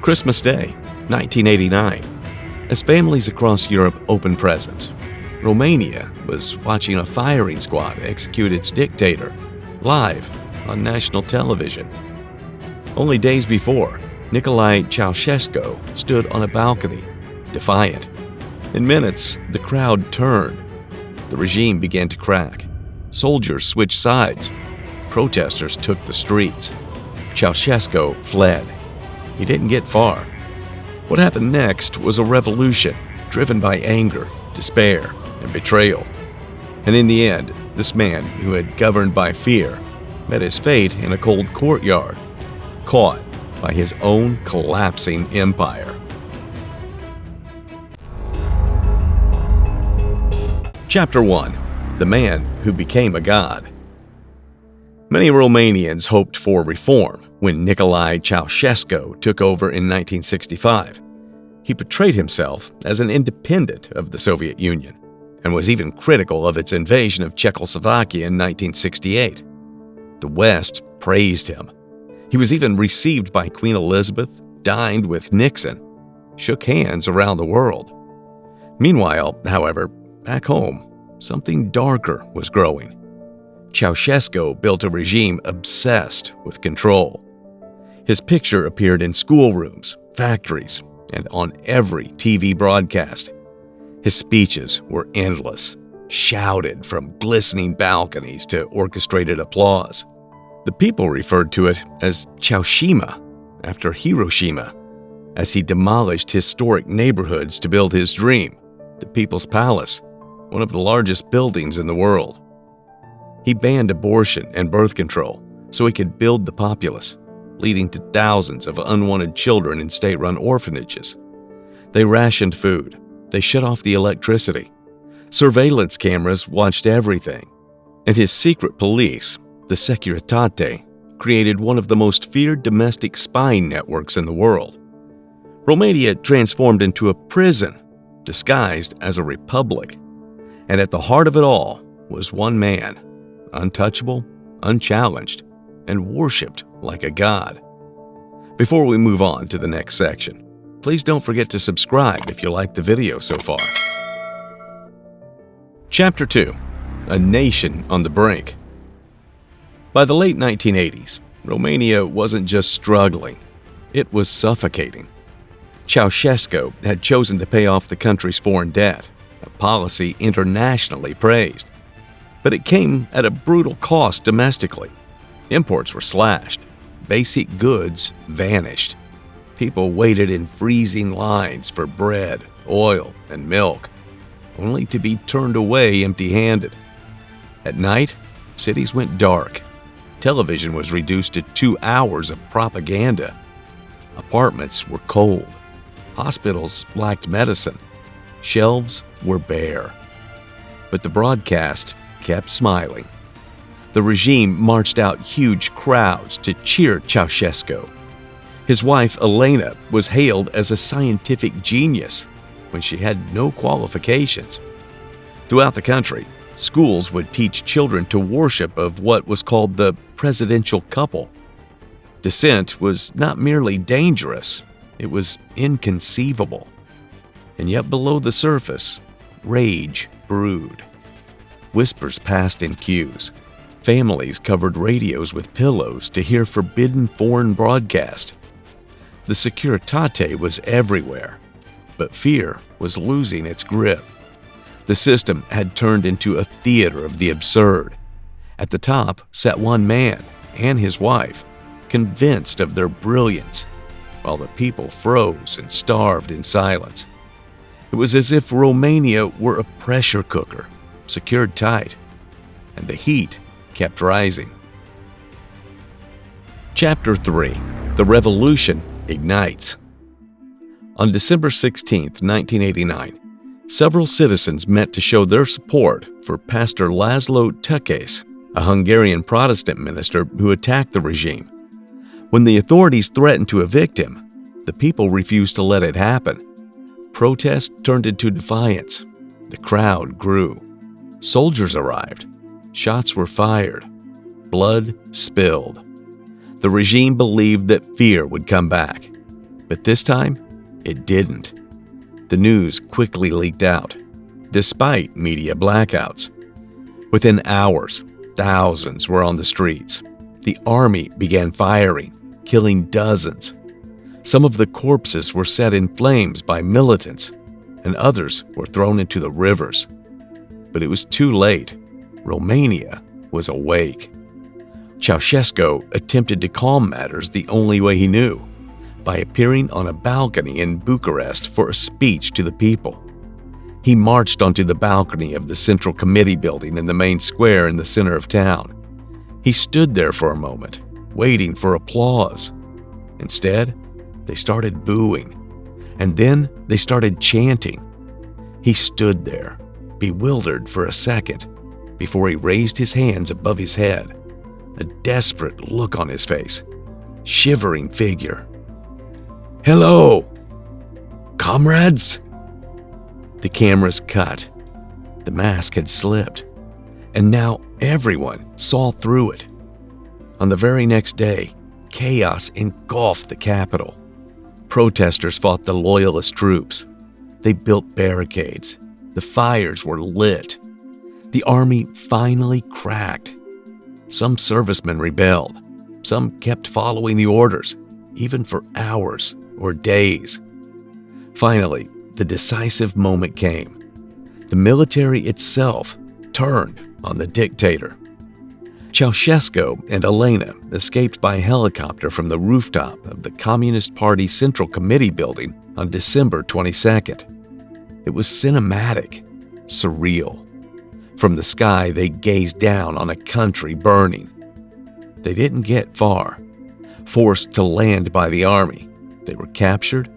Christmas Day, 1989. As families across Europe opened presents, Romania was watching a firing squad execute its dictator live on national television. Only days before, Nicolae Ceaușescu stood on a balcony, defiant. In minutes, the crowd turned. The regime began to crack. Soldiers switched sides. Protesters took the streets. Ceaușescu fled. He didn't get far. What happened next was a revolution driven by anger, despair, and betrayal. And in the end, this man who had governed by fear met his fate in a cold courtyard, caught by his own collapsing empire. Chapter 1. The Man Who Became a God. Many Romanians hoped for reform when Nicolae Ceaușescu took over in 1965. He portrayed himself as an independent of the Soviet Union and was even critical of its invasion of Czechoslovakia in 1968. The West praised him. He was even received by Queen Elizabeth, dined with Nixon, shook hands around the world. Meanwhile, however, back home, something darker was growing. Ceaușescu built a regime obsessed with control. His picture appeared in schoolrooms, factories, and on every TV broadcast. His speeches were endless, shouted from glistening balconies to orchestrated applause. The people referred to it as Ceaușima, after Hiroshima, as he demolished historic neighborhoods to build his dream, the People's Palace, one of the largest buildings in the world. He banned abortion and birth control so he could build the populace, leading to thousands of unwanted children in state-run orphanages. They rationed food. They shut off the electricity. Surveillance cameras watched everything. And his secret police, the Securitate, created one of the most feared domestic spying networks in the world. Romania transformed into a prison, disguised as a republic. And at the heart of it all was one man, untouchable, unchallenged, and worshipped like a god. Before we move on to the next section, please don't forget to subscribe if you liked the video so far. Chapter 2. A Nation on the Brink. By the late 1980s, Romania wasn't just struggling, it was suffocating. Ceaușescu had chosen to pay off the country's foreign debt, a policy internationally praised. But it came at a brutal cost domestically. Imports were slashed. Basic goods vanished. People waited in freezing lines for bread, oil, and milk, only to be turned away empty-handed. At night, cities went dark. Television was reduced to 2 hours of propaganda. Apartments were cold. Hospitals lacked medicine. Shelves were bare. But the broadcast kept smiling. The regime marched out huge crowds to cheer Ceaușescu. His wife, Elena, was hailed as a scientific genius when she had no qualifications. Throughout the country, schools would teach children to worship of what was called the presidential couple. Dissent was not merely dangerous, it was inconceivable. And yet below the surface, rage brewed. Whispers passed in queues. Families covered radios with pillows to hear forbidden foreign broadcast. The Securitate was everywhere, but fear was losing its grip. The system had turned into a theater of the absurd. At the top sat one man and his wife, convinced of their brilliance, while the people froze and starved in silence. It was as if Romania were a pressure cooker, secured tight, and the heat kept rising. Chapter 3. The Revolution Ignites. On December 16, 1989, several citizens met to show their support for Pastor Laszlo Tőkés, a Hungarian Protestant minister who attacked the regime. When the authorities threatened to evict him, the people refused to let it happen. Protest turned into defiance. The crowd grew. Soldiers arrived. Shots were fired. Blood spilled. The regime believed that fear would come back. But this time, it didn't. The news quickly leaked out, despite media blackouts. Within hours, thousands were on the streets. The army began firing, killing dozens. Some of the corpses were set in flames by militants, and others were thrown into the rivers. But it was too late. Romania was awake. Ceaușescu attempted to calm matters the only way he knew, by appearing on a balcony in Bucharest for a speech to the people. He marched onto the balcony of the Central Committee building in the main square in the center of town. He stood there for a moment, waiting for applause. Instead, they started booing, and then they started chanting. He stood there, bewildered for a second, before he raised his hands above his head, a desperate look on his face, shivering figure. "Hello, comrades!" The cameras cut. The mask had slipped, and now everyone saw through it. On the very next day, chaos engulfed the capital. Protesters fought the loyalist troops. They built barricades. The fires were lit. The army finally cracked. Some servicemen rebelled. Some kept following the orders, even for hours or days. Finally, the decisive moment came. The military itself turned on the dictator. Ceaușescu and Elena escaped by helicopter from the rooftop of the Communist Party Central Committee building on December 22nd. It was cinematic, surreal. From the sky, they gazed down on a country burning. They didn't get far. Forced to land by the army, they were captured,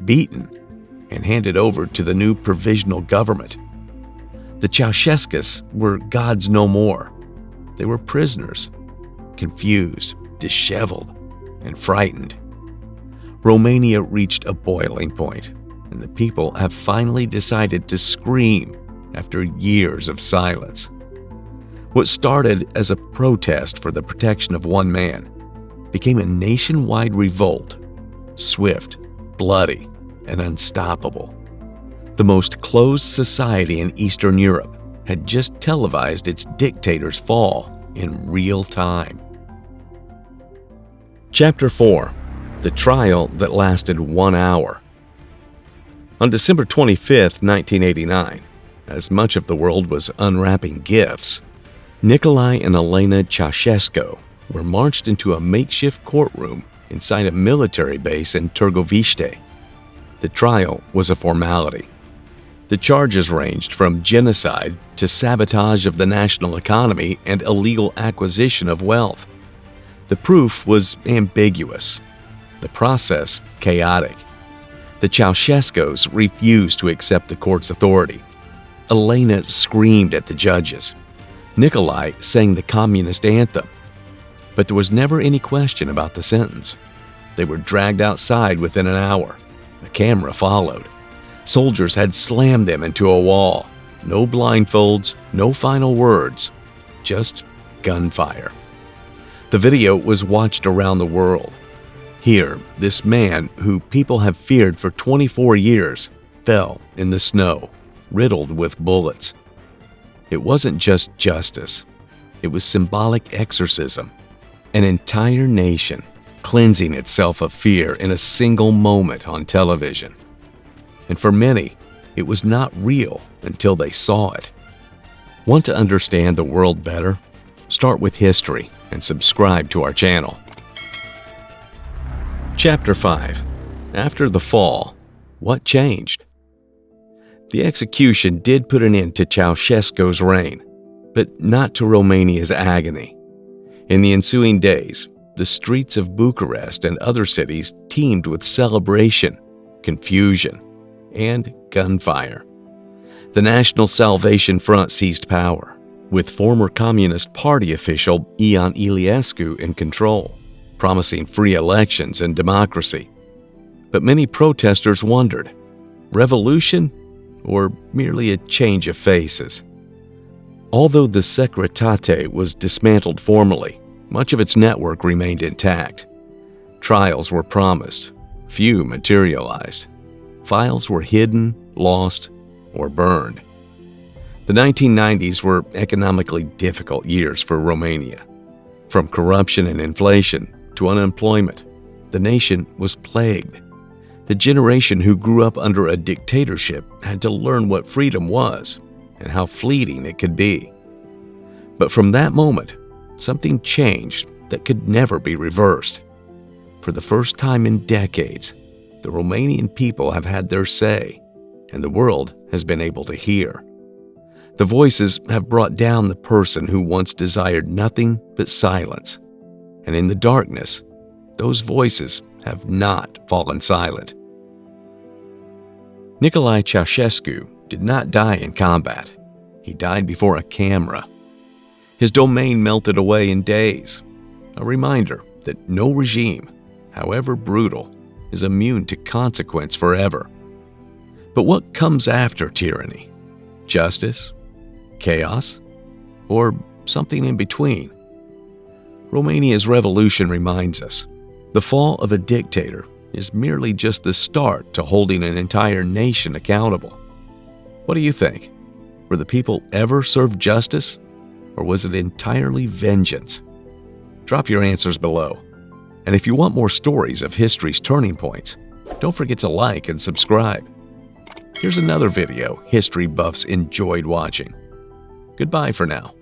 beaten, and handed over to the new provisional government. The Ceaușescus were gods no more. They were prisoners, confused, disheveled, and frightened. Romania reached a boiling point, and the people have finally decided to scream after years of silence. What started as a protest for the protection of one man became a nationwide revolt, swift, bloody, and unstoppable. The most closed society in Eastern Europe had just televised its dictator's fall in real time. Chapter 4. The Trial That Lasted 1 Hour. On December 25, 1989, as much of the world was unwrapping gifts, Nicolae and Elena Ceaușescu were marched into a makeshift courtroom inside a military base in Târgoviște. The trial was a formality. The charges ranged from genocide to sabotage of the national economy and illegal acquisition of wealth. The proof was ambiguous, the process chaotic. The Ceaușescus refused to accept the court's authority. Elena screamed at the judges. Nicolae sang the communist anthem. But there was never any question about the sentence. They were dragged outside within an hour. A camera followed. Soldiers had slammed them into a wall. No blindfolds, no final words, just gunfire. The video was watched around the world. Here, this man, who people have feared for 24 years, fell in the snow, riddled with bullets. It wasn't just justice. It was symbolic exorcism. An entire nation cleansing itself of fear in a single moment on television. And for many, it was not real until they saw it. Want to understand the world better? Start with history and subscribe to our channel. Chapter 5. After the fall, what changed? The execution did put an end to Ceaușescu's reign, but not to Romania's agony. In the ensuing days, the streets of Bucharest and other cities teemed with celebration, confusion, and gunfire. The National Salvation Front seized power, with former Communist Party official Ion Iliescu in control, promising free elections and democracy. But many protesters wondered, revolution or merely a change of faces? Although the Securitate was dismantled formally, much of its network remained intact. Trials were promised. few materialized. Files were hidden, lost, or burned. The 1990s were economically difficult years for Romania. From corruption and inflation to unemployment, the nation was plagued. The generation who grew up under a dictatorship had to learn what freedom was and how fleeting it could be. But from that moment, something changed that could never be reversed. For the first time in decades, the Romanian people have had their say, and the world has been able to hear. The voices have brought down the person who once desired nothing but silence. And in the darkness, those voices have not fallen silent. Nicolae Ceaușescu did not die in combat. He died before a camera. His domain melted away in days, a reminder that no regime, however brutal, is immune to consequence forever. But what comes after tyranny? Justice? Chaos? Or something in between? Romania's revolution reminds us, the fall of a dictator is merely just the start to holding an entire nation accountable. What do you think? Were the people ever served justice? Or was it entirely vengeance? Drop your answers below. And if you want more stories of history's turning points, don't forget to like and subscribe. Here's another video history buffs enjoyed watching. Goodbye for now.